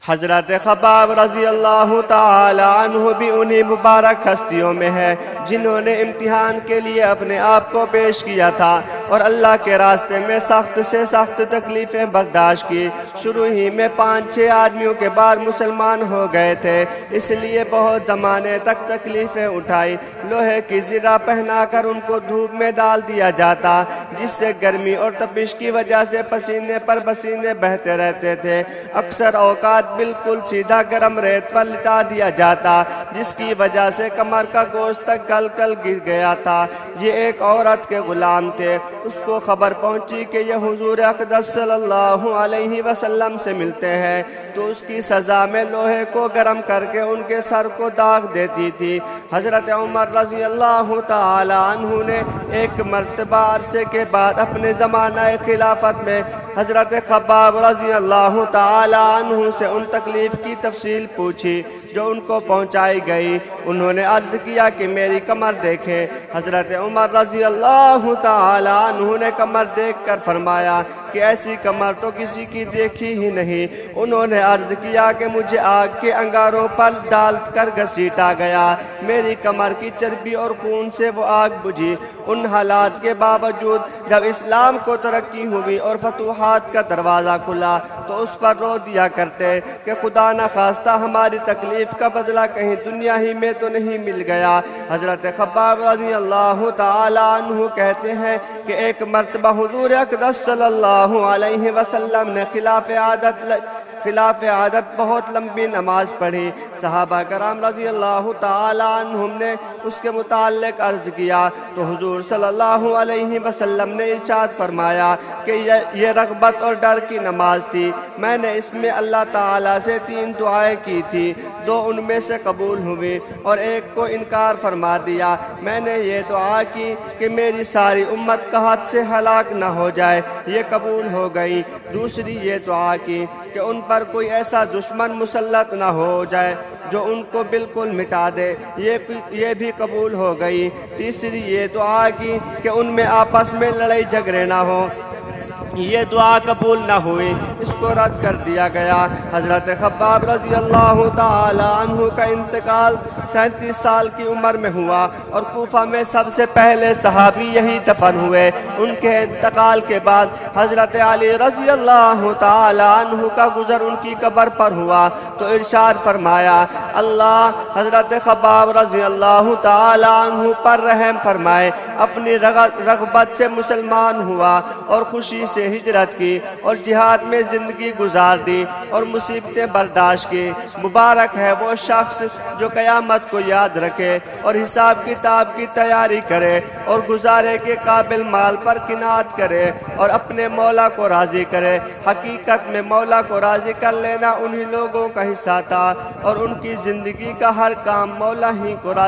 حضرت خباب رضی اللہ تعالی عنہ بھی انہی مبارک ہستیوں میں ہے جنہوں نے امتحان کے لیے اپنے آپ کو پیش کیا تھا اور اللہ کے راستے میں سخت سے سخت تکلیفیں برداشت کی۔ شروع ہی میں 5-6 آدمیوں کے بعد مسلمان ہو گئے تھے، اس لیے بہت زمانے تک تکلیفیں اٹھائی۔ لوہے کی زرہ پہنا کر ان کو دھوپ میں ڈال دیا جاتا، جس سے گرمی اور تپش کی وجہ سے پسینے پر پسینے بہتے رہتے تھے۔ اکثر اوقات بالکل سیدھا گرم ریت پر لٹا دیا جاتا، جس کی وجہ سے کمر کا گوشت تک گل گل گر گیا تھا۔ یہ ایک عورت کے غلام تھے، اس کو خبر پہنچی کہ یہ حضور اقدس صلی اللہ علیہ وسلم سے ملتے ہیں، تو اس کی سزا میں لوہے کو گرم کر کے ان کے سر کو داغ دیتی تھی۔ حضرت عمر رضی اللہ تعالی عنہ نے ایک مرتبہ عرصے کے بعد اپنے زمانہ خلافت میں حضرت خباب رضی اللہ تعالی عنہ سے ان تکلیف کی تفصیل پوچھی جو ان کو پہنچائی گئی۔ انہوں نے عرض کیا کہ میری کمر دیکھیں۔ حضرت عمر رضی اللہ تعالی عنہ نے کمر دیکھ کر فرمایا کہ ایسی کمر تو کسی کی دیکھی ہی نہیں۔ انہوں نے عرض کیا کہ مجھے آگ کے انگاروں پر ڈال کر گھسیٹا گیا، میری کمر کی چربی اور خون سے وہ آگ بجھی۔ ان حالات کے باوجود جب اسلام کو ترقی ہوئی اور فتوحات کا دروازہ کھلا تو اس پر رو دیا کرتے کہ خدا نخواستہ ہماری تکلیف کا بدلہ کہیں دنیا ہی میں تو نہیں مل گیا۔ حضرت خباب رضی اللہ تعالی عنہ کہتے ہیں کہ ایک مرتبہ حضور اقدس صلی اللہ علیہ وسلم نے خلاف عادت بہت لمبی نماز پڑھی۔ صحابہ کرام رضی اللہ تعالی عنہم نے اس کے متعلق عرض کیا تو حضور صلی اللہ علیہ وسلم نے ارشاد فرمایا کہ یہ رغبت اور ڈر کی نماز تھی، میں نے اس میں اللہ تعالیٰ سے 3 دعائیں کی تھی، 2 ان میں سے قبول ہوئی اور ایک کو انکار فرما دیا۔ میں نے یہ دعا کی کہ میری ساری امت قحط سے ہلاک نہ ہو جائے، یہ قبول ہو گئی۔ دوسری یہ دعا کی کہ ان پر کوئی ایسا دشمن مسلط نہ ہو جائے جو ان کو بالکل مٹا دے، یہ بھی قبول ہو گئی۔ تیسری یہ دعا کی کہ ان میں آپس میں لڑائی جھگڑے نہ ہوں، یہ دعا قبول نہ ہوئی، اس کو رد کر دیا گیا۔ حضرت خباب رضی اللہ تعالی عنہ کا انتقال 37 سال کی عمر میں ہوا اور کوفہ میں سب سے پہلے صحابی یہی دفن ہوئے۔ ان کے انتقال کے بعد حضرت علی رضی اللہ تعالی عنہ کا گزر ان کی قبر پر ہوا تو ارشاد فرمایا اللہ حضرت خباب رضی اللہ تعالی عنہ پر رحم فرمائے، اپنی رغبت سے مسلمان ہوا اور خوشی سے ہجرت کی اور جہاد میں زندگی گزار دی اور مصیبتیں برداشت کی۔ مبارک ہے وہ شخص جو قیامت کو یاد رکھے اور حساب کتاب کی تیاری کرے اور گزارے کے قابل مال پر قناعت کرے اور اپنے مولا کو راضی کرے۔ حقیقت میں مولا کو راضی کر لینا انہی لوگوں کا حصہ تھا اور ان کی زندگی کا ہر کام مولا ہی کو راضی